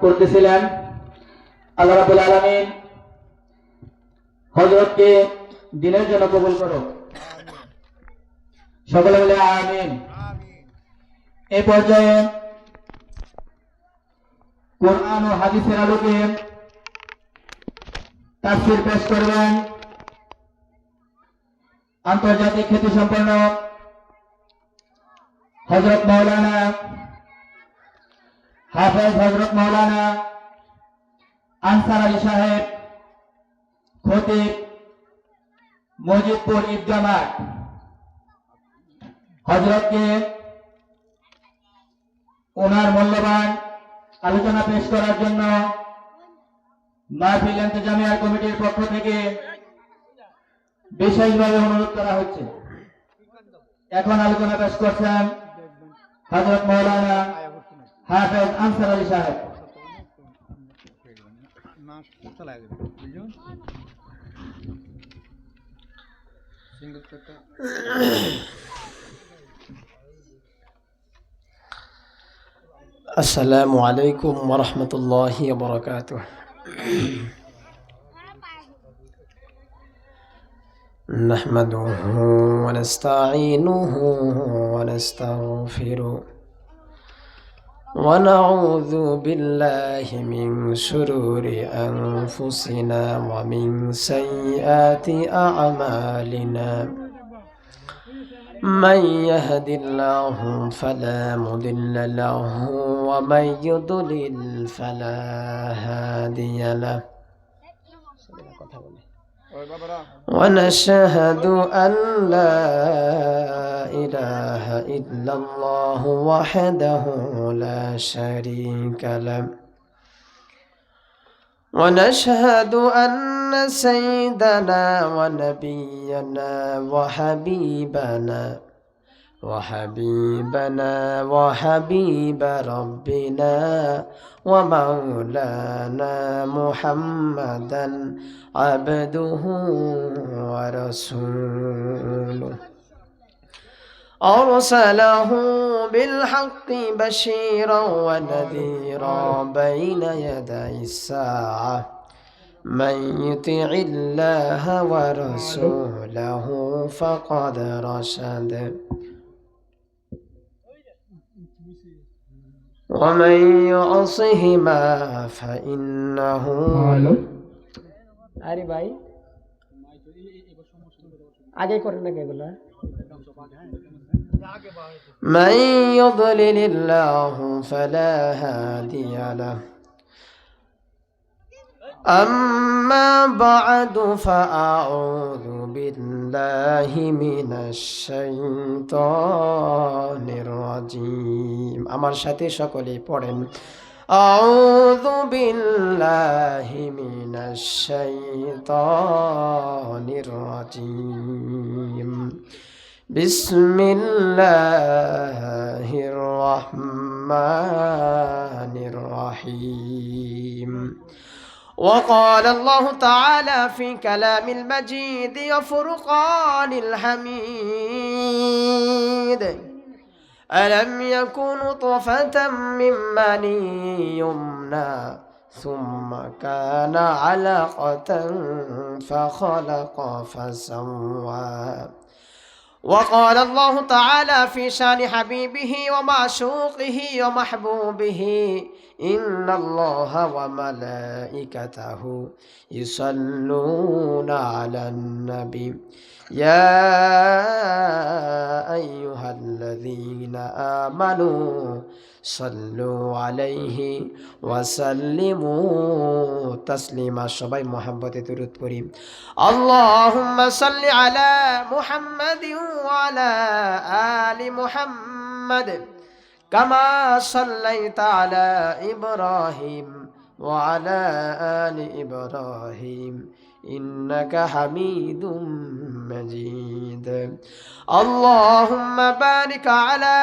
করতেছিলেন। আল্লাহ রাব্বুল আলামিন হযরতকে দিনের জন্য কবুল করো, সকলে বলে আমিন। এই পর্যায়ে কোরআন ও হাদিসের আলোকে তাফসীর পেশ করবেন আন্তর্জাতিক খ্যাতিসম্পন্ন হযরত মাওলানা হাফেজ হযরত মাওলানা আনসার আলী সাহেব, খতিব মজিদপুর ঈদগাহ মাঠ। হযরতকে ওনার মূল্যবান আলোচনা পেশ করার জন্য মাহফিল ইন্তেজামিয়া কমিটির পক্ষ থেকে বিশেষভাবে অনুরোধ করা হচ্ছে। এখন আলোচনা পেশ করছেন হযরত মাওলানা হাফেজ আনসার আলী সাহেব। السلام عليكم ورحمة الله وبركاته. نحمده ونستعينه ونستغفره ونعوذ بالله من شرور أنفسنا ومن سيئات أعمالنا. من يهد الله فلا مضل له ومن يضلل فلا هادي له. ونشهد أن لا إله إلا الله وحده لا شريك له. ونشهد أن سيدنا ونبينا وحبيبنا وحبيب ربنا ومولانا محمدا عبده ورسوله أرسله بالحق بشيرا ونذيرا بين يدي الساعة. من يطع الله ورسوله فقد رشد ومن يعصهما فإنه আরে ভাই আগে করেন না কেগুলা। من يضلل الله فلا هادي له. أما بعد فأعوذ بالله من الشيطان الرجيم. আমার সাথে সকলে পড়েন أعوذ بالله من الشيطان الرجيم. بسم الله الرحمن الرحيم. وقال الله تعالى في كلام المجيد وفرقان الحميد ألم يكن طفة من مني يمنى ثم كان علقة فخلق فسوى. وقال الله تعالى في شان حبيبه ومعشوقه ومحبوبه إن الله وملائكته يصلون على النبي يا أيها الذين آمنوا صلوا عليه وسلموا تسليما. সবাই মহব্বতে দরুদ পড়ি। اللهم صل على محمد وعلى آل محمد كما صليت على إبراهيم وعلى آل إبراهيم إنك حميد مجيد. اللهم بارك على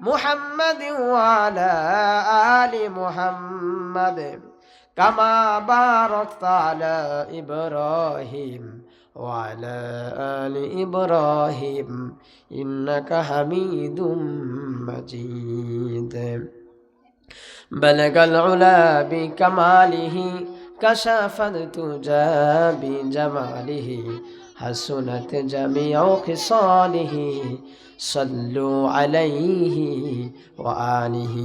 محمد وعلى آل محمد كما باركت على إبراهيم وعلى آل إبراهيم إنك حميد مجيد. بلغ العلا بكماله كشف الدجى بجماله حسنت جميع خصاله صلوا عليه وآله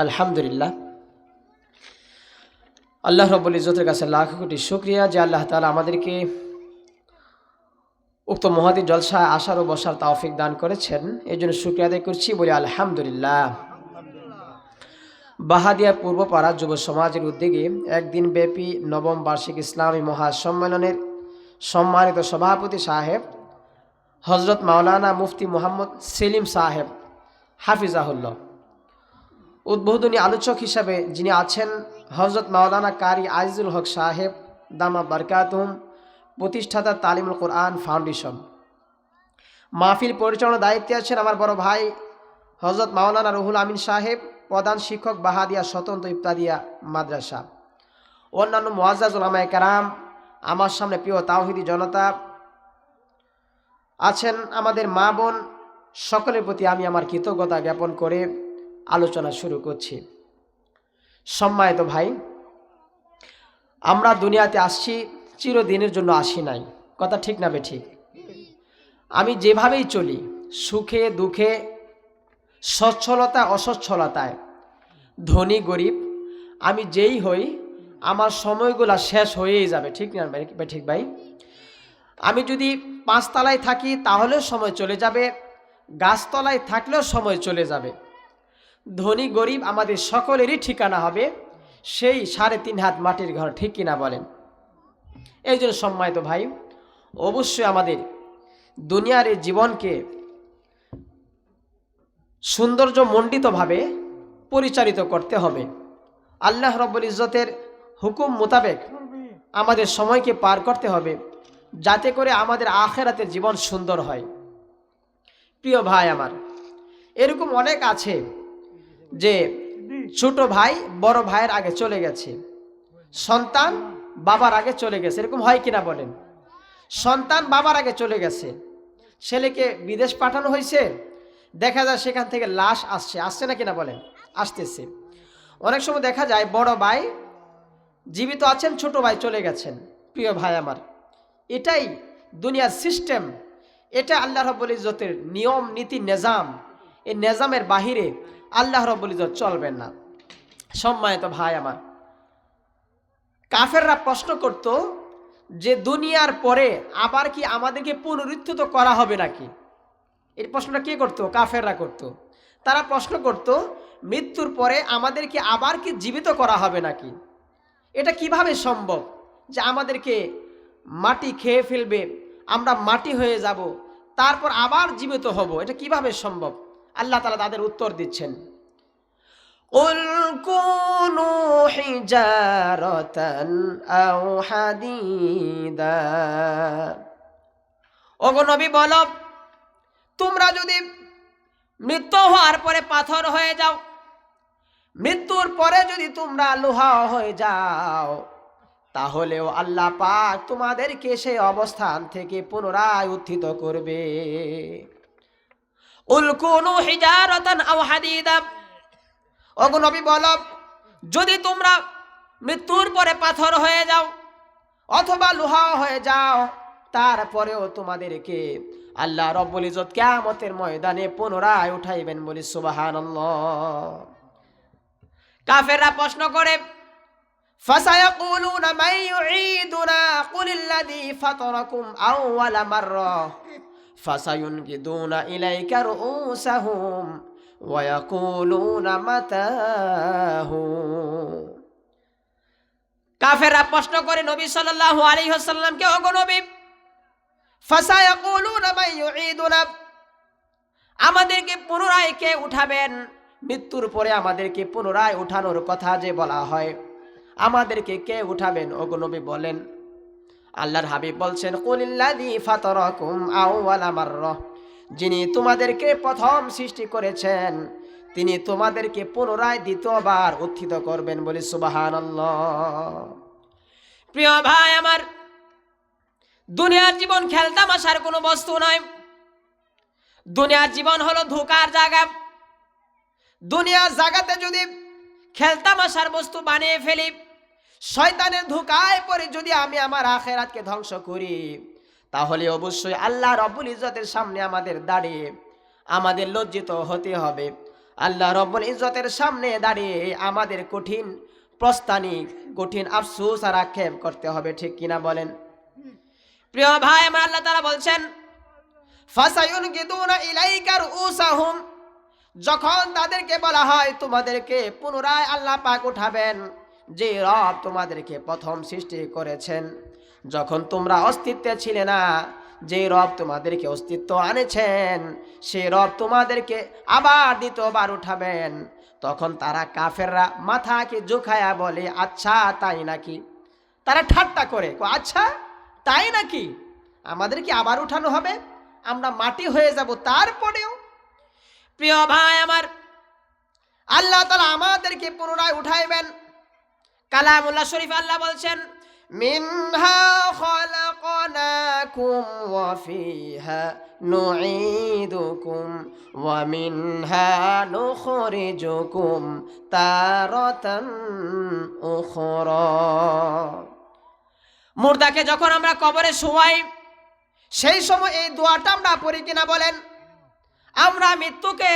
আলহামদুলিল্লাহ। আল্লাহ রাব্বুল ইজ্জতের কাছে লাখ কোটি শুকরিয়া যে আল্লাহ তাআলা আমাদেরকে উক্ত মহাদি জলসায় আসার ও বসার তৌফিক দান করেছেন। এই জন্য শুকরিয়া আদায় করছি, বলি আলহামদুলিল্লাহ। বাহাদিয়া পূর্বপাড়া যুব সমাজের উদ্যোগে একদিন ব্যাপী নবম বার্ষিক ইসলামী মহাসম্মেলনের সম্মানিত সভাপতি সাহেব হজরত মাওলানা মুফতি মোহাম্মদ সেলিম সাহেব হাফিজাহুল্লাহ, উদ্বোধনী আলোচক হিসাবে যিনি আছেন হজরত মাওলানা কারি আজিজুল হক সাহেব দামা বারকাতুহুম, প্রতিষ্ঠাতা তালিমুল কোরআন ফাউন্ডেশন। মাহফিল পরিচালনার দায়িত্বে আছেন আমার বড় ভাই হজরত মাওলানা রুহুল আমিন সাহেব, প্রধান শিক্ষক বাহাদিয়া স্বতন্ত্র ইফতারিয়া মাদ্রাসা। অন্যান্য মুআজ্জাজ উলামায়ে কেরাম, আমার সামনে প্রিয় তাওহীদি জনতা আছেন, আমাদের মা বোন, সকলের প্রতি আমি আমার কৃতজ্ঞতা জ্ঞাপন করে আলোচনা শুরু করছি। সম্মানিত ভাই, আমরা দুনিয়াতে আসছি চিরদিনের জন্য আসি নাই, কথা ঠিক না বেঠিক? আমি যেভাবেই চলি, সুখে দুঃখে, সচ্ছলতা অসচ্ছলতায়, ধনী গরিব, আমি যেই হই আমার সময়গুলা শেষ হয়েই যাবে, ঠিক না ঠিক ভাই? আমি যদি 5 তলায় থাকি তাহলেও সময় চলে যাবে, গাছতলায় থাকলেও সময় চলে যাবে। ধনী গরিব আমাদের সকলেরই ঠিকানা হবে সেই 3.5 হাত মাটির ঘর, ঠিক কিনা বলেন? এই জন্য সম্মানিত ভাই, অবশ্যই আমাদের দুনিয়ার এই জীবনকে সৌন্দর্যমণ্ডিতভাবে পরিচালিত করতে হবে। আল্লাহ রাব্বুল ইজ্জতের হুকুম মোতাবেক আমাদের সময়কে পার করতে হবে, যাতে করে আমাদের আখিরাতের জীবন সুন্দর হয়। প্রিয় ভাই আমার, এরকম অনেক আছে যে ছোট ভাই বড় ভাইয়ের আগে চলে গেছে, সন্তান বাবার আগে চলে গেছে, এরকম হয় কিনা বলেন? সন্তান বাবার আগে চলে গেছে, ছেলেকে বিদেশ পাঠানো হয়েছে, দেখা যায় সেখান থেকে লাশ আসছে না কিনা বলেন? আসতেছে। অনেক সময় দেখা যায় বড় ভাই জীবিত আছেন, ছোট ভাই চলে গেছেন। প্রিয় ভাই আমার, এটাই দুনিয়ার সিস্টেম, এটা আল্লাহ রাব্বুল ইজ্জতের নিয়ম নীতি নিজাম। এই নিজামের বাহিরে আল্লাহ রাব্বুল ইজ্জত চলবেন না। সম্মানিত ভাই আমার, কাফেররা প্রশ্ন করত যে দুনিয়ার পরে আবার কি আমাদেরকে পুনরুত্থিত করা হবে নাকি? এই প্রশ্নটা কে করতো? কাফেররা করত। তারা প্রশ্ন করত মৃত্যুর পরে আমাদেরকে আবার কি জীবিত করা হবে নাকি? এটা কিভাবে সম্ভব যে আমাদেরকে মাটি খেয়ে ফেলবে, আমরা মাটি হয়ে যাব, তারপর আবার জীবিত হব? এটা কিভাবে সম্ভব? আল্লাহ তাআলা তাদের উত্তর দিচ্ছেন, قُلْ كُونُوا حِجَارَةً أَوْ حَدِيدًا। ওগো নবী বলো, তোমরা যদি মৃত্যু হওয়ার পরে পাথর হয়ে যাও, মৃত্যুর পরে যদি তোমরা লোহা হয়ে যাও, তাহলেও আল্লাহ পাক তোমাদেরকে সেই অবস্থান থেকে পুনরায় উত্থিত করবে। কুল কুনু হিজারাতান আও হাদিদা। ওগো নবী বলো, যদি তোমরা মৃত্যুর পরে পাথর হয়ে যাও অথবা লোহা হয়ে যাও, তারপরেও তোমাদেরকে আল্লাহ রাব্বুল ইজ্জত কিয়ামতের ময়দানে পুনরায় উঠাইবেন, বলি সুবহানাল্লাহ। কাফেররা প্রশ্ন করে, ফাসায়াকুলুনা মান ইউঈদুনা কুলিল্লাযী ফাতারাকুম আউওয়ালা মাররা ফাসায়ুনকিদুনা ইলাইকা রুউসাহুম ওয়া ইয়াকুলুনা মাতাহু। কাফেররা প্রশ্ন করে নবী সাল্লাল্লাহু আলাইহি ওয়াসাল্লামকে, ওগো নবী, ফাসায়াকুলুনা মান ইউঈদুনা, আমাদেরকে পুনরায় কে উঠাবেন? মৃত্যুর পরে আমাদেরকে পুনরায় উঠানোর কথা যে বলা হয়, আমাদেরকে কে উঠাবেন? ওগো নবী বলেন, আল্লাহর হাবিব বলছেন, কুলিল্লাযী ফাতারাকুম আউওয়ালা মাররা, যিনি তোমাদেরকে প্রথম সৃষ্টি করেছেন তিনি তোমাদেরকে পুনরায় দ্বিতীয়বার উত্থিত করবেন, বলি সুবহানাল্লাহ। প্রিয় ভাই আমার, দুনিয়ার জীবন খেলতামাশার কোনো বস্তু নয়। দুনিয়ার জীবন হলো ধোঁকার জায়গা। দুনিয়ার জায়গাতে যদি খেলতামাশার বস্তু বানিয়ে ফেলি, শয়তানের ধোঁকায় পড়ে যদি আমি আমার আখিরাতকে ধ্বংস করি, তাহলে অবশ্যই আল্লাহ রব্বুল ইজ্জতের সামনে আমাদের দাঁড়িয়ে আমাদের লজ্জিত হতে হবে। আল্লাহ রব্বুল ইজ্জতের সামনে দাঁড়িয়ে আমাদের কঠিন প্রস্থানি, কঠিন আফসোস আর আক্ষেপ করতে হবে, ঠিক কিনা বলেন? প্রিয় ভাই আমার, আল্লাহ তাআলা বলছেন ফাসায়ুনকিদুনা ইলাইকা রুউসাহুম, যখন তাদেরকে বলা হয় তোমাদেরকে পুনরায় আল্লাহ পাক উঠাবেন, যে রব তোমাদেরকে প্রথম সৃষ্টি করেছেন, যখন তোমরা অস্তিত্বে ছিলে না, যে রব তোমাদেরকে অস্তিত্ব আনেছেন, সেই রব তোমাদেরকে আবার দ্বিতীয়বার উঠাবেন, তখন তারা কাফেররা মাথাকে ঝুঁকায়া বলে আচ্ছা তাই নাকি। তারা ঠাট্টা করে, আচ্ছা তাই নাকি, আমাদেরকে আবার উঠানো হবে, আমরা মাটি হয়ে যাব তারপরেও। প্রিয় ভাই আমার, আল্লাহ তাআলা আমাদেরকে পুনরায় উঠাইবেন। কালামুল্লাহ শরীফ আল্লাহ বলছেন মিনহা খালাকনাকুম ওয়া ফিহা নুঈদুকুম ওয়া মিনহা নুখরিজুকুম তারাতান উখরা। মুর্দাকে যখন আমরা কবরে শোয়াই, সেই সময় এই দোয়াটা আমরা পড়ি কিনা বলেন? আমরা মৃত্যুকে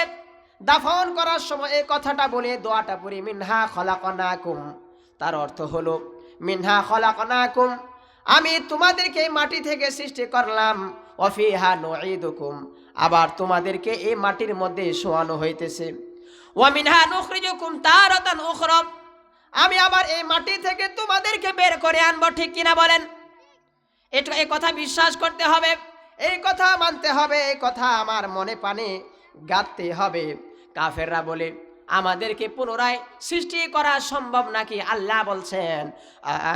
দাফন করার সময় এই কথাটা বলে দোয়াটা পড়ি, মিনহা খলাকনাকুম। তার অর্থ হলো মিনহা খলাকনাকুম, আমি তোমাদেরকে মাটি থেকে সৃষ্টি করলাম, ওয়া ফিহা নুঈদুকুম, আবার তোমাদেরকে এই মাটির মধ্যে শোয়ানো হইতেছে, ওয়া মিনহা নুখরিজুকুম তারাতান উখরা, আমি আবার এই মাটি থেকে তোমাদেরকে বের করে আনবো, ঠিক কিনা বলেন? এটা এই কথা বিশ্বাস করতে হবে, এই কথা মানতে হবে, এই কথা আমার মনে প্রাণে গাঁথতে হবে। কাফেররা বলে আমাদেরকে পুনরায় সৃষ্টি করা সম্ভব নাকি? আল্লাহ বলছেন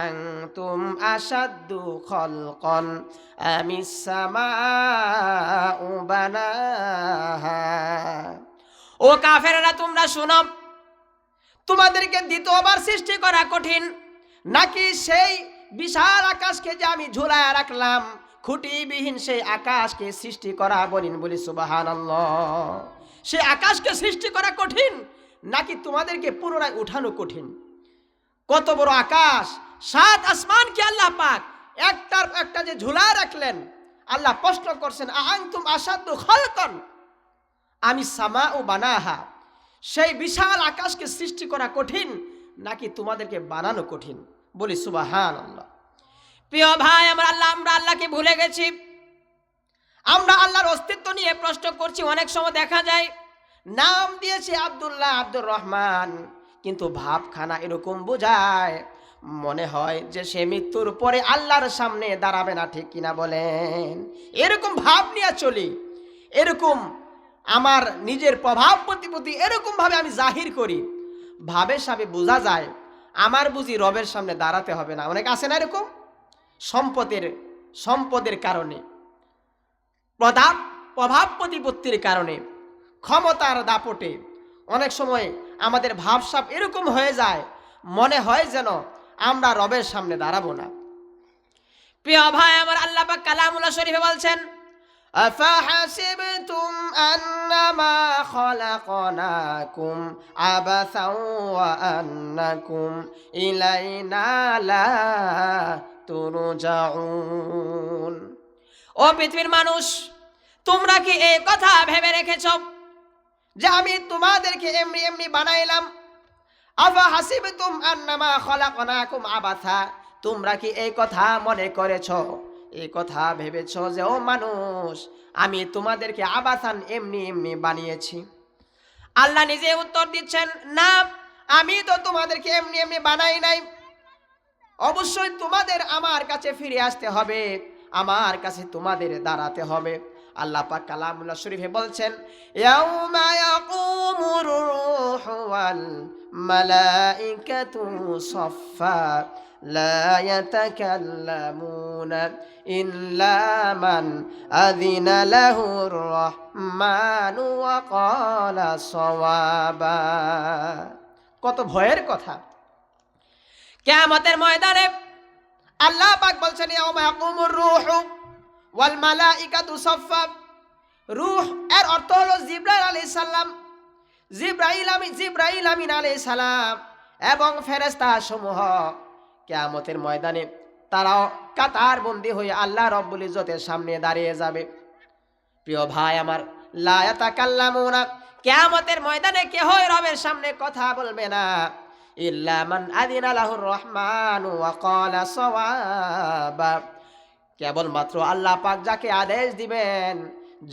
আনতুম আশাদ্দু খালকান আমিস সামাউ বানাহা। ও কাফেররা, তোমরা শুনো, তোমাদেরকে দ্বিতীয়বার সৃষ্টি করা কঠিন নাকি সেই বিশাল আকাশকে যে আমি ঝুলায় রাখলাম, খুঁটিবিহীন সেই আকাশকে সৃষ্টি করা? বলি সুবহানাল্লাহ। সেই আকাশকে সৃষ্টি করা কঠিন নাকি তোমাদেরকে পুনরায় উঠানো কঠিন? কত বড় আকাশ, 7 আসমানকে আল্লাহ পাক একটার একটা যে ঝুলায় রাখলেন। আল্লাহ প্রশ্ন করছেন আনতুম আশাদ্দু খালকান আমিস সামাউ বানাহা, সেই বিশাল আকাশকে সৃষ্টি করা কঠিন নাকি তোমাদেরকে বানানো কঠিন? বলি সুবহানাল্লাহ। প্রিয় ভাই আমার, আমরা আল্লাহকে ভুলে গেছি, আমরা আল্লাহর অস্তিত্ব নিয়ে প্রশ্ন করছি। অনেক সময় দেখা যায় নাম দিয়েছে আব্দুল্লাহ, আব্দুর রহমান, কিন্তু ভাবখানা এরকম বোঝায় মনে হয় যে সে মৃত্যুর পরে আল্লাহর সামনে দাঁড়াবে না, ঠিক কিনা বলেন? এরকম ভাব নিয়ে চলি, এরকম আমার নিজের প্রভাব প্রতিপত্তি এরকম ভাবে আমি জাহির করি, ভাবে সাবে বোঝা যায় আমার বুঝি রবের সামনে দাঁড়াতে হবে না। অনেক আছে না এরকম, সম্পদের কারণে, প্রভাব প্রতিপত্তির কারণে, ক্ষমতার দাপটে অনেক সময় আমাদের ভাবসাব এরকম হয়ে যায়, মনে হয় যেন আমরা রবের সামনে দাঁড়াবো না। প্রিয় ভাই আমার, আল্লাহ পাক কালামুল্লাহ শরীফে বলছেন আফাহাসিবতুম আন্নামা খালাকনাকুম আবাসাও ওয়া আন্নাকুম ইলাইনা লা তুরজাউন। ও পৃথিবীর মানুষ, তোমরা কি এই কথা ভেবে রেখেছ যে আমি তোমাদেরকে এমনি এমনি বানাইলাম? আফাহাসিবতুম আন্নামা খালাকনাকুম আবাসা, তোমরা কি এই কথা মনে করেছ, এই কথা ভেবেছ যে ও মানুষ আমি তোমাদেরকে আবাসান এমনি এমনি বানিয়েছি? আল্লাহ নিজে উত্তর দিচ্ছেন না, আমি তো তোমাদেরকে এমনি এমনি বানাই নাই। অবশ্যই তোমাদের আমার কাছে ফিরে আসতে হবে, আমার কাছে তোমাদের দাঁড়াতে হবে। আল্লাহ পাক কালামুল্লাহ শরীফে বলছেন ইয়াউমা ইয়াকুমুর রূহু ওয়াল মালাইকাতু সাফফা লা ইয়াতাকাল্লামুনা ইল্লা মান আযিনা লাহুর রাহমানু ওয়া ক্বালা সাওয়াবা। কত ভয়ের কথা! কিয়ামতের ময়দানে আল্লাহ পাক বলছেন ইয়াউমা ইয়াকুমুর রূহু ওয়াল মালাইকাতু সাফফা। রূহ এর অর্থ হলো জিবরাইল আলাইহিস সালাম। জিবরাইল আমিন আলাইহিস সালাম এবং ফেরেশতা সমূহ কিয়ামতের ময়দানে তারাও কাতার বন্দী হয়ে আল্লাহ রব্বুল ইজ্জতের সামনে দাঁড়িয়ে যাবে। প্রিয় ভাই আমার, লা ইয়াতাকাল্লামুনা, কিয়ামতের ময়দানে কেহই রবের সামনে কথা বলবে না, ইল্লা মান আযিনা লাহুর রহমানু ওয়া ক্বালা সাওয়াবা, কেবলমাত্র আল্লাহ পাক যাকে আদেশ দিবেন,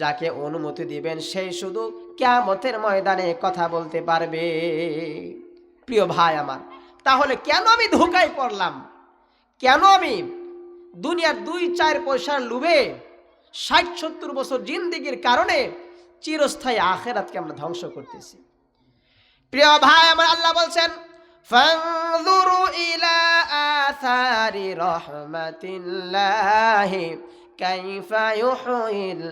যাকে অনুমতি দিবেন, সেই শুধু কিয়ামতের ময়দানে কথা বলতে পারবে। প্রিয় ভাই আমার, তাহলে কেন আমি ধোঁকায় পড়লাম? কেন আমি দুনিয়ার 2-4 পয়সার লোভে 60-70 বছর জিন্দেগির কারণে চিরস্থায়ী আখিরাতকে আমরা ধ্বংস করতেছি? প্রিয় ভাই আমার, আল্লাহ বলছেন ফানজুরু ইলা আসারি রাহমাতিল্লাহি কাইফা ইউহিল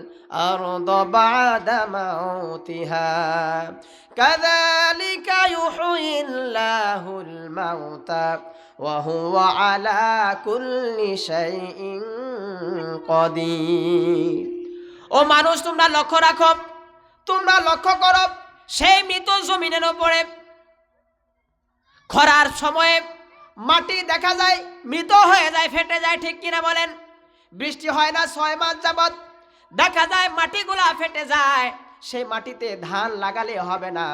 আরদা বা'দা মাউতিহা কাযালিকা ইউহিল্লাহুল মাউতা ওয়া হুয়া আলা কুল্লি শাইইন কাদির। ও মানুষ, তোমরা লক্ষ্য রাখো, তোমরা লক্ষ্য করো, সেই মৃত জমিনের উপরে খরার সময়ে মাটি দেখা যায় মৃত হয়ে যায়, ফেটে যায়, ঠিক কিনা বলেন? বৃষ্টি হয় না 6 মাস যাবত, দেখা যায় মাটিগুলা ফেটে যায়। সেই মাটিতে ধান লাগালে হবে না,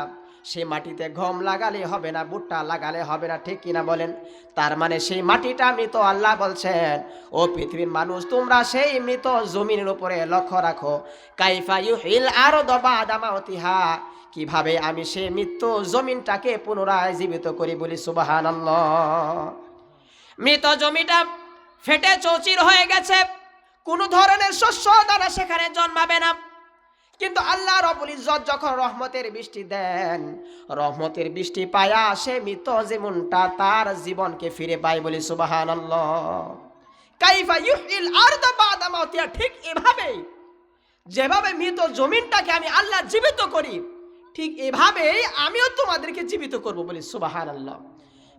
সেই মাটিতে গম লাগালে হবে না, ভুট্টা লাগালে হবে না, ঠিক কিনা বলেন? তার মানে সেই মাটিটা মৃত। আল্লাহ বলছেন, ও পৃথিবীর মানুষ, তোমরা সেই মৃত জমিনের উপরে লক্ষ্য রাখো, কাইফা ইউহিল আরদা বা'দা মাউতিহা, কিভাবে আমি সেই মৃত জমিনটাকে পুনরায় জীবিত করি। বলি সুবহানাল্লাহ। মৃত জমিটা ফেটে চৌচির হয়ে গেছে, কোনো ধরনের শস্য দানা সেখানে জন্মাবে না। কিন্তু আল্লাহ রাব্বুল ইজ্জত যখন রহমতের বৃষ্টি দেন, রহমতের বৃষ্টি পায়া সে মৃত জীবনটা তার জীবনকে ফিরে পায়। বলি সুবহানাল্লাহ। কাইফা ইউহিল আরদা বা'দা মাউতিহা, ঠিক এভাবে যেভাবে মৃত জমিনটাকে আমি আল্লাহ জীবিত করি, ঠিক এভাবেই আমিও তোমাদেরকে জীবিত করব। বলি সুবহানাল্লাহ।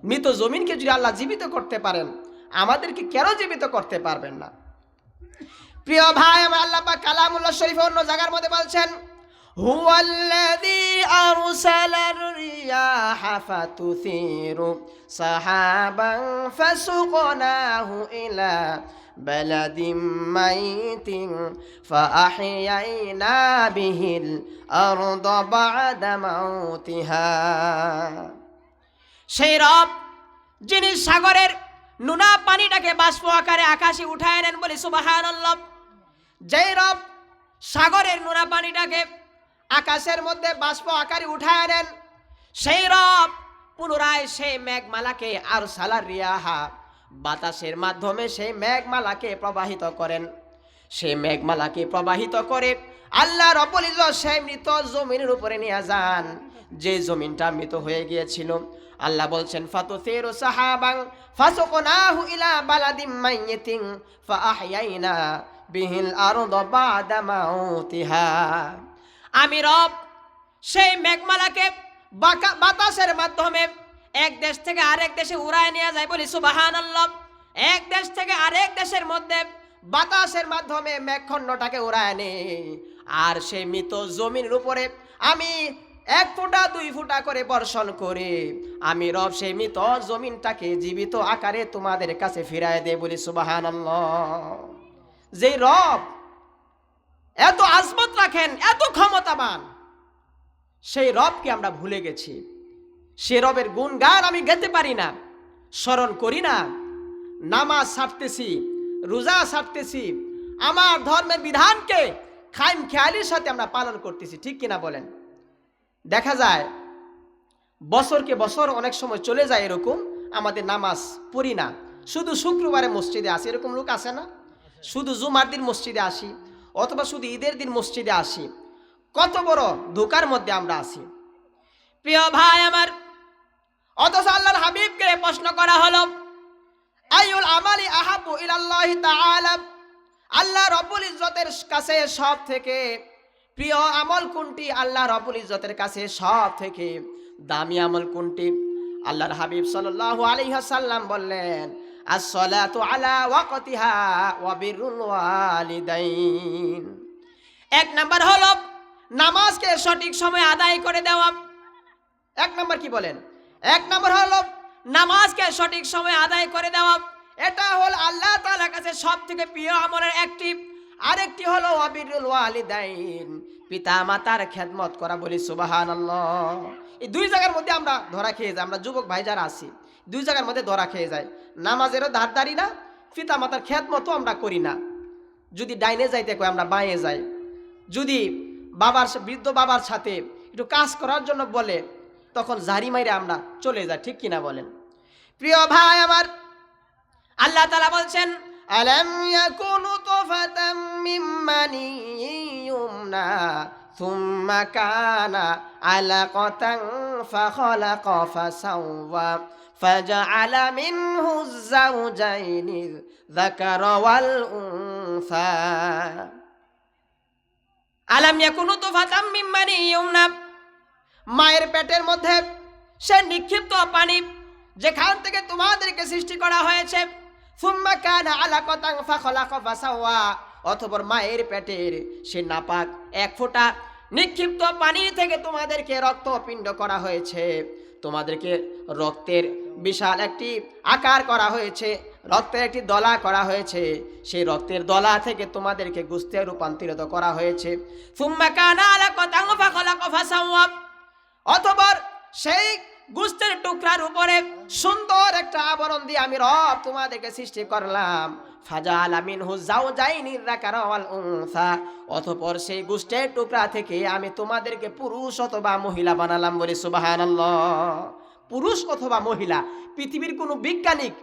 মৃত জমিনকে যদি আল্লাহ জীবিত করতে পারেন, আমাদেরকে কেন জীবিত করতে পারবেন না? প্রিয় ভাই আমার, আল্লাহ পাক কালামুল্লাহ শরীফে অন্য জায়গার মধ্যে বলছেন, হুয়াল্লাযী আরসালার রিয়াহা ফাতুসিরু সাহাবান ফাসুকনাহু ইলা বালাদিম মাইতিন ফাআহইয়াইনা বিহিল আরদা বা'দা মাউতিহা। সেই রব যিনি সাগরের নুনা পানিটাকে বাষ্প আকারে আকাশে উঠায় নেন। বলি সুবহানাল্লাহ। যেই রব সাগরের নুনা পানিটাকে আকাশের মধ্যে বাষ্প আকারে উঠায় নেন, সেই রব পুনরায় সেই মেঘমালাকে আরসালার রিয়াহা, বাতাসের মাধ্যমে সেই মেঘমালাকে প্রবাহিত করেন। সেই মেঘমালাকে প্রবাহিত করে আল্লাহ রাব্বুল ইজ্জত সেই মৃত জমিনের উপরে নিয়ে যান, যে জমিনটা মৃত হয়ে গিয়েছিল। আল্লাহ বলছেন, ফাতুসিরু সাহাবান ফাসুকনাহু ইলা বালাদিম মাইয়িতিন ফাআহইয়াইনা বিহিল আরদা বা'দা মাউতিহা। আমি রব সেই মেঘমালাকে বাতাসের মাধ্যমে এক দেশ থেকে আরেক দেশে উড়ায় নিয়ে যায়। বলি সুবহানাল্লাহ। এক দেশ থেকে আরেক দেশের মধ্যে বাতাসের মাধ্যমে মেঘখণ্ডটাকে উড়ায় নেই, আর সেই মৃত জমিনের উপরে আমি 1 ফুটা 2 ফুটা করে বর্ষণ করে আমি রব সেই মৃত জমিনটাকে জীবিত আকারে তোমাদের কাছে ফিরায় দেয়। বলি সুবহানাল্লাহ। যে রব এত আজমত রাখেন, এত ক্ষমতাবান, সেই রবকে আমরা ভুলে গেছি। সে রবের গুণগান আমি গাইতে পারি না, স্মরণ করি না। নামাজ ছাড়তেছি, রোজা ছাড়তেছি, আমার ধর্মের বিধানকে খাইম খেয়ালির সাথে আমরা পালন করতেছি, ঠিক কিনা বলেন? দেখা যায় বছরকে বছর অনেক সময় চলে যায়, এরকম আমাদের নামাজ পড়ি না, শুধু শুক্রবারে মসজিদে আসি। এরকম লোক আছে না? শুধু জুমার দিন মসজিদে আসি, অথবা শুধু ঈদের দিন মসজিদে আসি। কত বড় ধোঁকার মধ্যে আমরা আছি প্রিয় ভাই আমার। অথচ আল্লাহর হাবিবকে প্রশ্ন করা হলো, আইউল আমালি আহাবু ইলাল্লাহি তাআলা, আল্লাহ রাব্বুল ইজ্জতের কাছে সব থেকে প্রিয় আমল কোনটি? আল্লাহ রাব্বুল ইজ্জতের কাছে সব থেকে দামি আমল কোনটি? আল্লাহর হাবিব সাল্লাল্লাহু আলাইহি ওয়াসাল্লাম বললেন, as-salatu ala waqtiha wa birrul walidain। 1 number হলো নামাজকে সঠিক সময়ে আদায় করে দেওয়া। 1 নাম্বার কি বলেন? এক নম্বর হলো নামাজকে সঠিক সময় আদায় করে দেওয়া, এটা হল আল্লাহ তাআলার কাছে সব থেকে প্রিয় আমলের একটি। আরেকটি হলো ওয়াবিরুল ওয়ালিদাইন, পিতা মাতার খেদমত করা, বলি সুবহানাল্লাহ। এই দুই জায়গার মধ্যে আমরা ধরা খেয়ে যাই, আমরা যুবক ভাই যারা আছি দুই জায়গার মধ্যে ধরা খেয়ে যায়। নামাজেরও ধারদারি না, পিতা মাতার খেদমতও আমরা করি না। যদি ডাইনে যাইতে কই আমরা বাঁয়ে যাই, যদি বৃদ্ধ বাবার সাথে একটু কাজ করার জন্য বলে তখন ঝাড়ি মাইরে আমরা চলে যাই, ঠিক কিনা বলেন? প্রিয় ভাই আমার, আল্লাহ তাআলা বলছেন আলাম ইয়াকুনু তুফাতাম মিন মানিয়্যুমনা সুম্মা কানা আলাকাতান ফাখালাকা ফাসাওয়া ফাজআলা মিনহু যাওজাইনি যাকারা ওয়াল উনসা। আলাম ইয়াকুনু তুফাতাম মিন মানিয়্যুমনা, মায়ের পেটের মধ্যে সে নিক্ষিপ্ত পানি যেখান থেকে তোমাদেরকে সৃষ্টি করা হয়েছে, সুম্মা কানা আলাকাতান ফাখালাকা ফাসাওয়া, অতঃপর মায়ের পেটের সে নাপাক এক ফোঁটা নিক্ষিপ্ত পানি থেকে তোমাদেরকে রক্তপিণ্ড করা হয়েছে, তোমাদেরকে রক্তের বিশাল একটি আকার করা হয়েছে, রক্তের একটি দলা করা হয়েছে, সেই রক্তের দলা থেকে তোমাদেরকে গোশতে রূপান্তরিত করা হয়েছে। সুম্মা কানা আলাকাতান ফাখালাকা ফাসাওয়া, অতঃপর সেই গোশতের টুকরার উপরে সুন্দর একটা আবরণ দিয়ে আমি রব তোমাদেরকে সৃষ্টি করলাম। ফাজআলা মিনহু যাওজাইনি যাকারা ওয়াল উনসা, অতঃপর সেই গোশতের টুকরা থেকে আমি তোমাদেরকে পুরুষ অথবা মহিলা বানালাম, বলি সুবহানাল্লাহ। পুরুষ অথবা মহিলা পৃথিবীর কোনো বৈজ্ঞানিক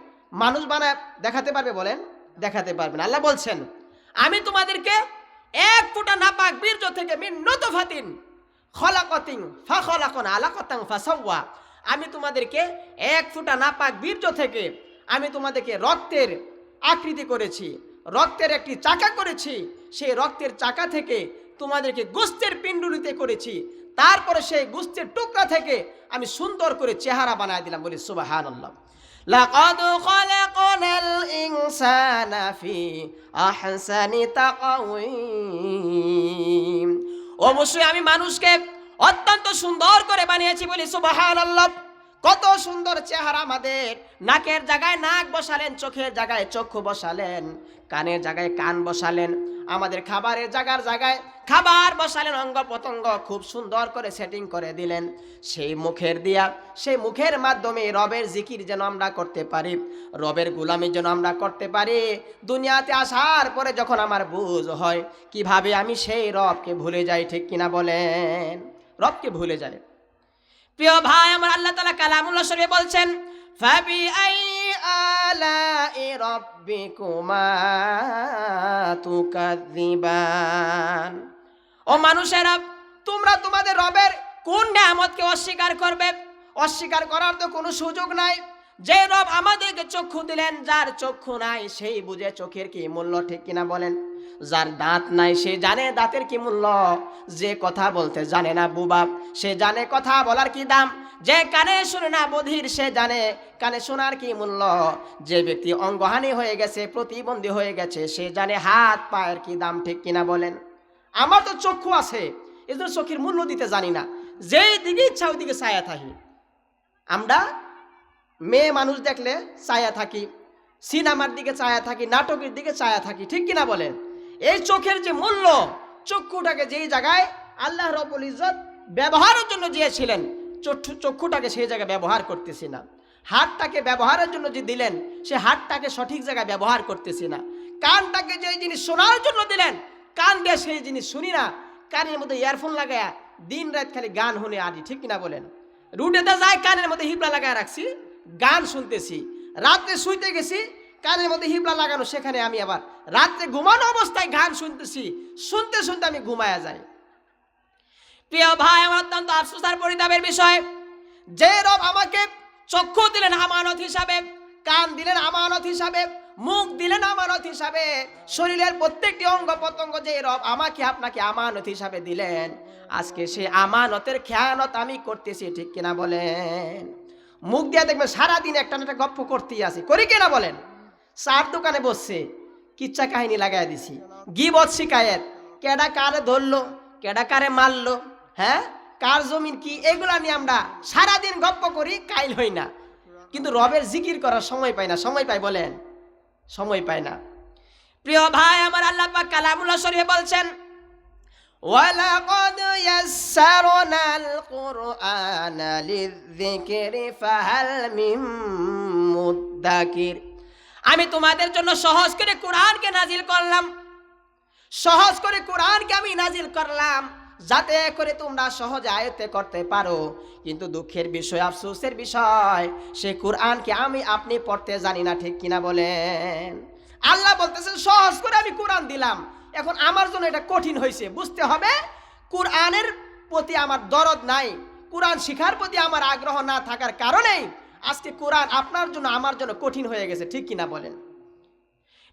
মানুষ বানায় দেখাতে পারবে? বলেন, দেখাতে পারবেন। আল্লাহ বলছেন আমি তোমাদেরকে এক ফোঁটা নাপাক বীর্য থেকে মিন নুতফাতিন খলাকাতিন ফাখালাকানা আলাকাতান ফাসাওয়া, আমি তোমাদেরকে এক ফোঁটা নাপাক বীর্য থেকে আমি তোমাদেরকে রক্তের আকৃতি করেছি, রক্তের একটি চাকা করেছি, সেই রক্তের চাকা থেকে তোমাদেরকে গোশতের পিণ্ডুলিতে করেছি, তারপরে সেই গোশতের টুকরা থেকে আমি সুন্দর করে চেহারা বানায় দিলাম, বলি সুবহানাল্লাহ। লাকাদ খালাকনাল ইনসানা ফি আহসানি তাকওয়িম, অবশ্যই আমি মানুষকে অত্যন্ত সুন্দর করে বানিয়েছি, বলি সুবহানাল্লাহ। কত সুন্দর চেহারা আমাদের, নাকের জায়গায় নাক বসালেন, চোখের জায়গায় চক্ষু বসালেন, কানের জায়গায় কান বসালেন, আমাদের খাবারের জায়গায় খাবার বসালেন, অঙ্গ প্রত্যঙ্গ খুব সুন্দর করে সেটিং করে দিলেন। সেই মুখের দিয়া, সেই মুখের মাধ্যমে রবের জিকির যেন আমরা করতে পারি, রবের গোলামি যেন আমরা করতে পারি। দুনিয়াতে আসার পরে যখন আমার বুঝ হয় কিভাবে আমি সেই রবকে ভুলে যাই, ঠিক কিনা বলেন? রবকে ভুলে যায়। প্রিয় ভাই আমার, আল্লাহ তাআলা কালামুল্লাহ শরীফে বলছেন ফাবি আই আলাই রাব্বিকুমা তুকাযিবান, ও মানুষেরা তোমরা তোমাদের রবের কোন নিয়ামতকে অস্বীকার করবে? অস্বীকার করার তো কোনো সুযোগ নাই। যে রব আমাদেরকে চক্ষু দিলেন, যার চক্ষু নাই সেই বুঝে চোখের কি মূল্য, ঠিক কিনা বলেন? যার দাঁত নাই সে জানে দাঁতের কি মূল্য, যে কথা বলতে জানে না বুবা সে জানে কথা বলার কি দাম, যে কানে শুনে না বধির সে জানে কানে শোনার কি মূল্য, যে ব্যক্তি অঙ্গহানি হয়ে গেছে, প্রতিবন্ধী হয়ে গেছে, সে জানে হাত পায়ের কি দাম, ঠিক কিনা বলেন? আমার তো চক্ষু আছে, এজন্য চোখের মূল্য দিতে জানি না, যেই দিকে ইচ্ছা ওই দিকে ছায়া থাকি। আমরা মেয়ে মানুষ দেখলে ছায়া থাকি, সিনেমার দিকে ছায়া থাকি, নাটকের দিকে ছায়া থাকি, ঠিক কিনা বলেন? এই চোখের যে মূল্য, চক্ষুটাকে যেই জায়গায় আল্লাহ রাব্বুল ইজ্জত ব্যবহারের জন্য দিয়েছিলেন, চক্ষুটাকে সেই জায়গায় ব্যবহার করতেছি না। হাতটাকে ব্যবহারের জন্য যে দিলেন, সে হাতটাকে সঠিক জায়গায় ব্যবহার করতেছি না। কানটাকে যে জিনিস শোনার জন্য দিলেন, কান দিয়ে সেই জিনিস শুনি না, কানের মধ্যে ইয়ারফোন লাগায়া দিন রাত খালি গান শুনে আদি, ঠিক কিনা বলেন? রুটেতে যায় কানের মধ্যে হিবলা লাগায় রাখছি, গান শুনতেছি, রাত্রে শুইতে গেছি কানের মধ্যে হিবলা লাগানো, সেখানে আমি আবার রাত্রে ঘুমানো অবস্থায় গান শুনতেছি, শুনতে শুনতে আমি ঘুমায়া যাই। প্রিয় ভাই আমার, অত্যন্ত আফসোস আর পরিতাপের বিষয়, যে রব আমাকে চক্ষু দিলেন আমানত হিসাবে, কান দিলেন আমানত হিসাবে, মুখ দিলেন আমানত হিসাবে, শরীরের প্রত্যেকটি অঙ্গ প্রত্যঙ্গ যে রব আমাকে আপনাকে আমানত হিসাবে দিলেন, আজকে সে আমানতের খেয়ানত আমি করতেছি, ঠিক কিনা বলেন? মুখ দিয়ে দেখবেন সারাদিন একটা না একটা গপ্প করতেই আছে, করি কিনা বলেন? চার দোকানে বসছে, কিচ্ছা কাহিনী লাগাই দিছি, গিবত শিকায়েত, কেডা কারে ধরলো, কেডা কারে মারলো, হ্যাঁ, কার জমিন কি, এগুলা নিয়ে আমরা সারাদিন গপ্প করি, কাইল হই না, কিন্তু রবের জিকির করার সময় পাই না। সময় পাই বলেন? সময় পাই না। প্রিয় ভাই আমার, আল্লাহ পাক কালামুল্লাহ শরীফে বলছেন, ওয়ালাকাদ ইয়াসসারনাল কুরআনা লিযিকরি ফাহাল মিন মুদ্দাকির। আমি তোমাদের জন্য সহজ করে কোরআনকে নাজিল করলাম, সহজ করে কোরআনকে আমি নাজিল করলাম যাতে করে তোমরা সহজে আয়ত্তে করতে পারো। কিন্তু দুঃখের বিষয়, আফসোসের বিষয়, সে কোরআনকে আমি আপনি পড়তে জানি না, ঠিক কিনা বলেন? আল্লাহ বলতেছেন সহজ করে আমি কোরআন দিলাম, এখন আমার জন্য এটা কঠিন হয়েছে। বুঝতে হবে কোরআনের প্রতি আমার দরদ নাই, কোরআন শিখার প্রতি আমার আগ্রহ না থাকার কারণেই আজকে কোরআন আপনার জন্য আমার জন্য কঠিন হয়ে গেছে, ঠিক কিনা বলেন?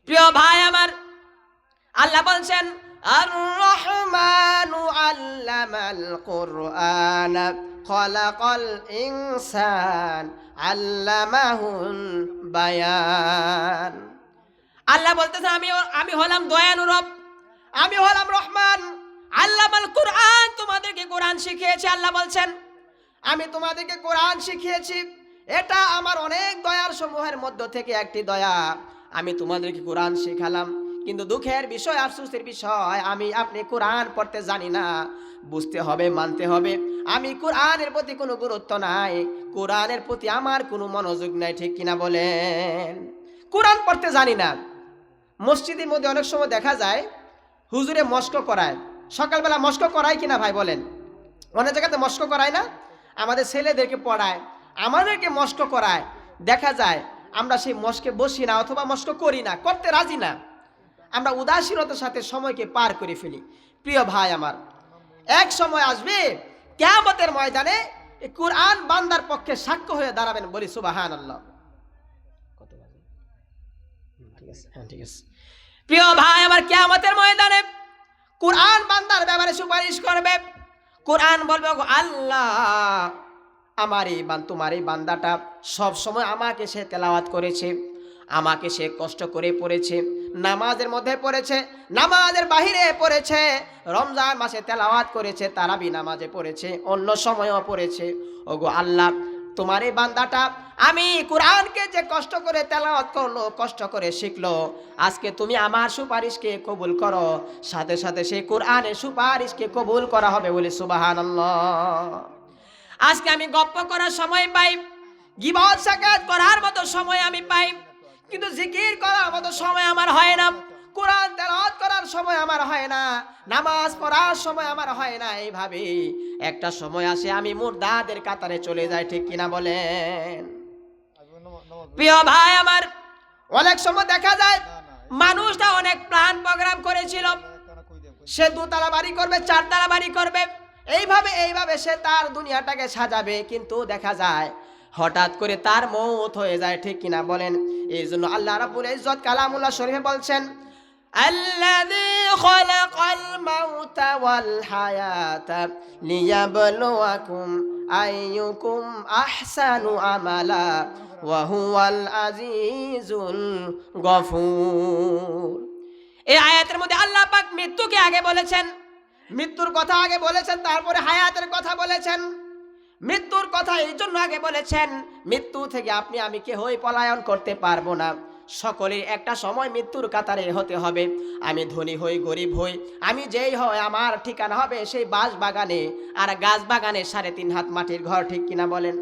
প্রিয় ভাই আমার, আল্লাহ বলছেন আর রহমানু আল্লামাল কুরআন খলাকাল ইনসান আল্লামাহুল বায়ান। আল্লাহ বলতেছেন আমি হলাম দয়ালু রব, আমি হলাম রহমান। আল্লামাল কুরআন, তোমাদেরকে কোরআন শিখিয়েছি। আল্লাহ বলছেন আমি তোমাদেরকে কোরআন শিখিয়েছি, এটা আমার অনেক দয়ার সমূহের মধ্য থেকে একটি দয়া। আমি তোমাদেরকে কোরআন শেখালাম, কিন্তু দুঃখের বিষয়, আফসোসের বিষয়, আমি আপনি কোরআন পড়তে জানি না। বুঝতে হবে, মানতে হবে, আমি কোরআনের প্রতি কোনো গুরুত্ব নাই, কোরআনের প্রতি আমার কোনো মনোযোগ নাই, ঠিক কিনা বলেন? কোরআন পড়তে জানি না। মসজিদের মধ্যে অনেক সময় দেখা যায় হুজুরে মস্ক করায়, সকালবেলা মস্ক করায় কিনা ভাই বলেন? অনেক জায়গাতে মস্ক করায় না? আমাদের ছেলেদেরকে পড়ায়, আমাদেরকে মস্ক করায়। দেখা যায় আমরা সেই মস্কে বসি না, অথবা মস্ক করি না, করতে রাজি না। আমরা উদাসীনতার সাথে সময়কে পার করে ফেলি। প্রিয় ভাই আমার, এক সময় আসবে কিয়ামতের ময়দানে এই কোরআন বান্দার পক্ষে সাক্ষ্য হয়ে দাঁড়াবেন। বলি সুবহানাল্লাহ। কত বাজে? ঠিক আছে, হ্যাঁ ঠিক আছে। প্রিয় ভাই আমার, কিয়ামতের ময়দানে কোরআন বান্দার ব্যাপারে সুপারিশ করবে। কোরআন বলবে, আল্লাহ আমার এই তোমার এই বান্দাটা সব সময় আমাকে সে তেলাওয়াত করেছে, আমাকে সে কষ্ট করে পড়েছে, নামাজের মধ্যে পড়েছে, নামাজের বাহিরে পড়েছে, রমজান মাসে তেলাওয়াত করেছে, তারাবি নামাজে পড়েছে, অন্য সময়ও পড়েছে। ওগো আল্লাহ, তোমার এই বান্দাটা আমি কোরআনকে যে কষ্ট করে তেলাওয়াত করলো, কষ্ট করে শিখলো, আজকে তুমি আমার সুপারিশকে কবুল করো। সাথে সাথে সেই কোরআনের সুপারিশকে কবুল করা হবে। বলে সুবহানাল্লাহ। আজকে আমি গপ্প করার সময় পাই, গীবত সাকাত করার মতো সময় আমি পাই, কিন্তু জিকির করার মতো সময় আমার হয় না, কোরআন তেলাওয়াত করার সময় আমার হয় না, নামাজ পড়ার সময় আমার হয় না। এইভাবে একটা সময় আসে আমি মুর্দাদের কাতারে চলে যাই, ঠিক কিনা বলেন? প্রিয় ভাই আমার, অনেক সময় দেখা যায় মানুষটা অনেক প্ল্যান প্রোগ্রাম করেছিল, সে 2 তলা বাড়ি করবে, 4 তলা বাড়ি করবে, এইভাবে সে তার দুনিয়াটাকে সাজাবে, কিন্তু দেখা যায় হঠাৎ করে তার মওত হয়ে যায়, ঠিক কিনা বলেন? এই জন্য আল্লাহ রাব্বুল ইজ্জত কালামুল্লাহ শরীফে বলছেন, আল্লাযী খালাকাল মাউতা ওয়াল হায়াতা লিয়াবলুয়াকুম আইয়ুকুম আহসানু আমালা ওয়া হুয়াল আজিজুল গফুর। এই আয়াতের মধ্যে আল্লাহ পাক মৃত্যুকে আগে বলেছেন, মৃত্যুর কথা আগে বলেছেন, তারপরে হায়াতের কথা বলেছেন। মৃত্যুর কথা এই জন্য আগে বলেছেন, মৃত্যু থেকে আপনি আমি কেউই পলায়ন করতে পারবো না, সকলের একটা সময় মৃত্যুর কাতারে হতে হবে। আমি ধনী হই, গরিব হই, আমি যেই হয়, আমার ঠিকানা হবে সেই বাঁশ বাগানে, আর গাছ বাগানে 3.5 হাত মাটির ঘর, ঠিক কিনা বলেন?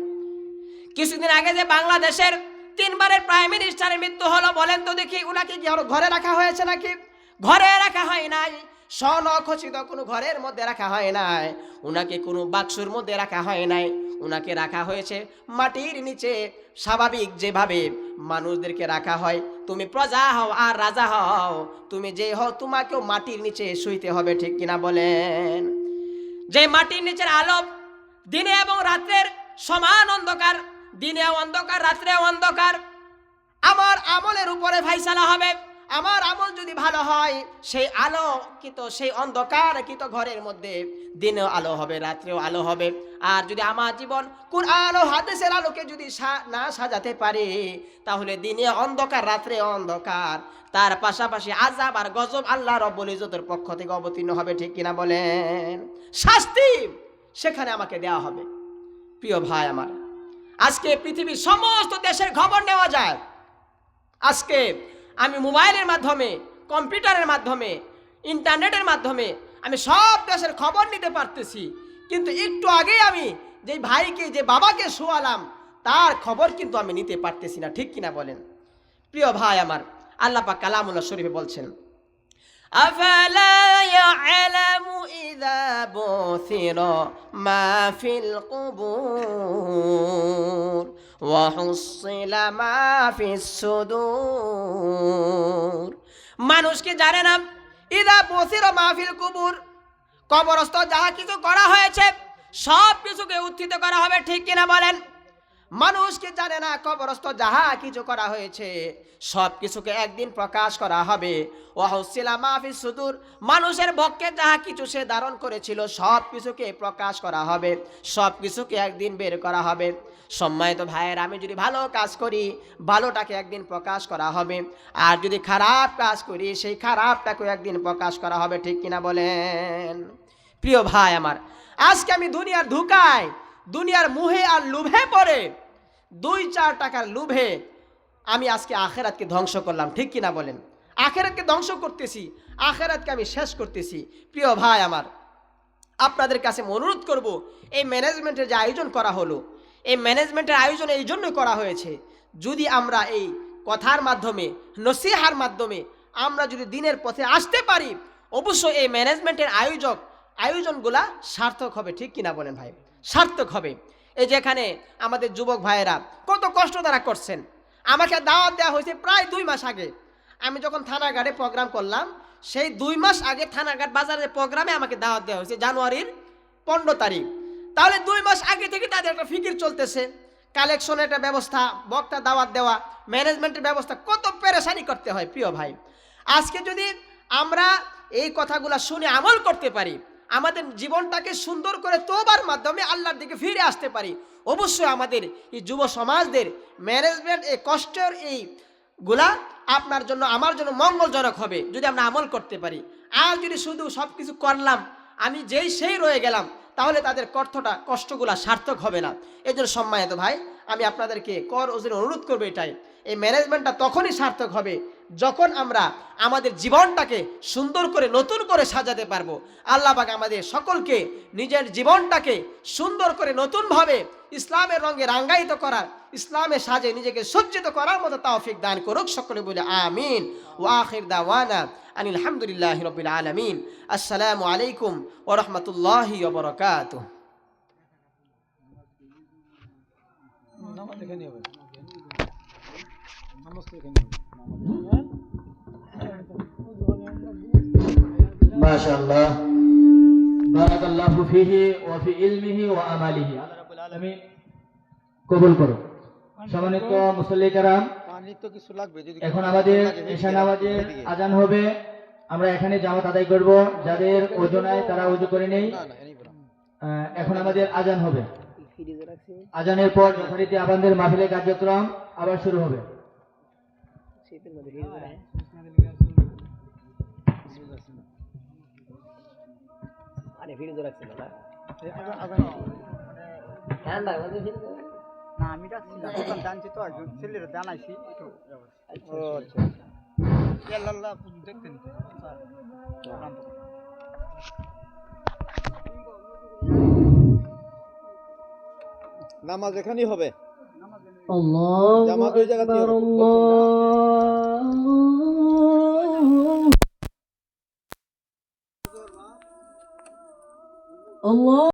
কিছুদিন আগে যে বাংলাদেশের 3 বারের প্রাইম মিনিস্টারের মৃত্যু হলো, বলেন তো দেখি, ওনাকে কি ঘরে রাখা হয়েছে নাকি? ঘরে রাখা হয় নাই, স্বনখচিত কোনো ঘরের মধ্যে রাখা হয় নাই, উনাকে কোনো বাক্সের মধ্যে রাখা হয় নাই, উনাকে রাখা হয়েছে মাটির নিচে, স্বাভাবিক যেভাবে মানুষদেরকে রাখা হয়। তুমি প্রজা হও আর রাজা হও, তুমি যে হও, তোমাকেও মাটির নিচে শুইতে হবে, ঠিক কিনা বলেন? যে মাটির নিচের আলো দিনে এবং রাত্রের সমান অন্ধকার, দিনে অন্ধকার, রাত্রে অন্ধকার, আমার আমলের উপরে ফাইসালা হবে। আমার আমল যদি ভালো হয়, সেই আলোকিত, সেই অন্ধকারকিত ঘরের মধ্যে দিনেও আলো হবে, রাত্রেও আলো হবে। আর যদি আমার জীবন কুরআন ও হাদিসের আলোকে যদি না সাজাতে পারি, তাহলে দিনে অন্ধকার, রাত্রে অন্ধকার, তার পাশাপাশি আযাব আর গজব আল্লাহ রাব্বুল ইজ্জতের পক্ষ থেকে অবতীর্ণ হবে, ঠিক কিনা বলেন? শাস্তি সেখানে আমাকে দেওয়া হবে। প্রিয় ভাই আমার, আজকে পৃথিবীর সমস্ত দেশের খবর নেওয়া যায়। আজকে আমি মোবাইলের মাধ্যমে, কম্পিউটারের মাধ্যমে, ইন্টারনেটের মাধ্যমে আমি সব দেশের খবর নিতে পারতেছি, কিন্তু একটু আগে আমি যে ভাইকে, যে বাবাকে শোয়ালাম, তার খবর কিন্তু আমি নিতে পারতেছি না। ঠিক কিনা বলেন? প্রিয় ভাই আমার, আল্লাহ পাক কালামুল্লাহ শরীফে বলছেন, আফালা ইয়ালামু ইযা বুসিরা মা ফিল কুবুর ওয়া হুসিলা মা ফিস সুদূর। মানুষ কি জানে না? ইযা বুসিরা মা ফিল কুবুর, কবরস্থ যাহা কিছু করা হয়েছে সব কিছুকে উত্থিত করা হবে। ঠিক কিনা বলেন? মানুষ কি জানে না কবরস্থ যাহা কিছু করা হয়েছে সব কিছুকে একদিন প্রকাশ করা হবে। ওয়াহুসিলা মা ফিস সুদূর, মানুষের বক্ষে যাহা কিছু সে ধারণ করেছিল সব কিছুকে প্রকাশ করা হবে, সব কিছুকে একদিন বের করা হবে। সম্মানিত ভাইয়ের, আমি যদি ভালো কাজ করি ভালোটাকে একদিন প্রকাশ করা হবে, আর যদি খারাপ কাজ করি সেই খারাপটাকে একদিন প্রকাশ করা হবে। ঠিক কিনা বলেন? প্রিয় ভাই আমার, আজকে আমি দুনিয়ার ধোঁকায়, দুনিয়ার মুহে আর লোভে পড়ে, 2-4 টাকার লোভে আমি আজকে আখেরাতকে ধ্বংস করলাম। ঠিক কিনা বলেন? আখেরাতকে ধ্বংস করতেছি, আখেরাতকে আমি শেষ করতেছি। প্রিয় ভাই আমার, আপনাদের কাছে অনুরোধ করব, এই ম্যানেজমেন্টের যে আয়োজন করা হলো, এই ম্যানেজমেন্টের আয়োজন এই জন্যই করা হয়েছে, যদি আমরা এই কথার মাধ্যমে, নসিহার মাধ্যমে আমরা যদি দিনের পথে আসতে পারি, অবশ্যই এই ম্যানেজমেন্টের আয়োজনগুলা সার্থক হবে। ঠিক কিনা বলেন ভাই? সার্থক হবে। এই যেখানে আমাদের যুবক ভাইয়েরা কত কষ্ট তারা করছেন। আমাকে দাওয়াত দেওয়া হয়েছে প্রায় 2 মাস আগে। আমি যখন থানাঘাটে প্রোগ্রাম করলাম, সেই 2 মাস আগে থানাঘাট বাজারের প্রোগ্রামে আমাকে দাওয়াত দেওয়া হয়েছে জানুয়ারির 15 তারিখ। তাহলে 2 মাস আগে থেকে তাদের একটা ফিকির চলতেছে, কালেকশনের একটা ব্যবস্থা, বক্তা দাওয়াত দেওয়া, ম্যানেজমেন্টের ব্যবস্থা, কত পেরেশানি করতে হয়। প্রিয় ভাই, আজকে যদি আমরা এই কথাগুলো শুনে আমল করতে পারি, আমাদের জীবনটাকে সুন্দর করে তোবার মাধ্যমে আল্লাহর দিকে ফিরে আসতে পারি, অবশ্যই আমাদের এই যুব সমাজদের ম্যানেজমেন্ট, এই কষ্টের এই গুলা আপনার জন্য আমার জন্য মঙ্গলজনক হবে যদি আমরা আমল করতে পারি। আর যদি শুধু সব কিছু করলাম, আমি যেই সেই রয়ে গেলাম, তাহলে তাদের কষ্টগুলা সার্থক হবে না। এই জন্য সম্মানিত ভাই, আমি আপনাদেরকে কর ওজনে অনুরোধ করবো এটাই, এই ম্যানেজমেন্টটা তখনই সার্থক হবে যখন আমরা আমাদের জীবনটাকে সুন্দর করে নতুন করে সাজাতে পারবো। আল্লাহ পাক আমাদের সকলকে নিজের জীবনটাকে সুন্দর করে নতুনভাবে ইসলামের রঙে রাঙ্গায়িত করার, ইসলামের সাজে নিজেকে সজ্জিত করার মতো তৌফিক দান করুক। সকলে বলে আমিন। ওয়া আখির দাওয়ানা আনিল হামদুলিল্লাহি রাব্বিল আলামিন। আসসালামু আলাইকুম ওয়া রাহমাতুল্লাহি ওয়া বারাকাতুহু। মাশাআল্লাহ, বারাকাল্লাহু ফিহি ওয়া ফি ইলমিহি ওয়া আমালিহি। আল্লাহ রাব্বুল আলামিন কবুল করুন। সম্মানিত মুসল্লি কেরাম, এখন আমাদের ঈশা নামাজের আজান হবে। আমরা এখানে জামাত আদায় করব। যাদের ওযু নাই তারা ওযু করে নেই। এখন আমাদের আজান হবে। আজানের পর যথারীতি আমাদের মাহফিলের কার্যক্রম আবার শুরু হবে। আমি জানছি তো, একজন ছেলের জানাইছি দেখতেন নামাজ এখানেই হবে। জামাত ওই জায়গাতেই হবে। Allah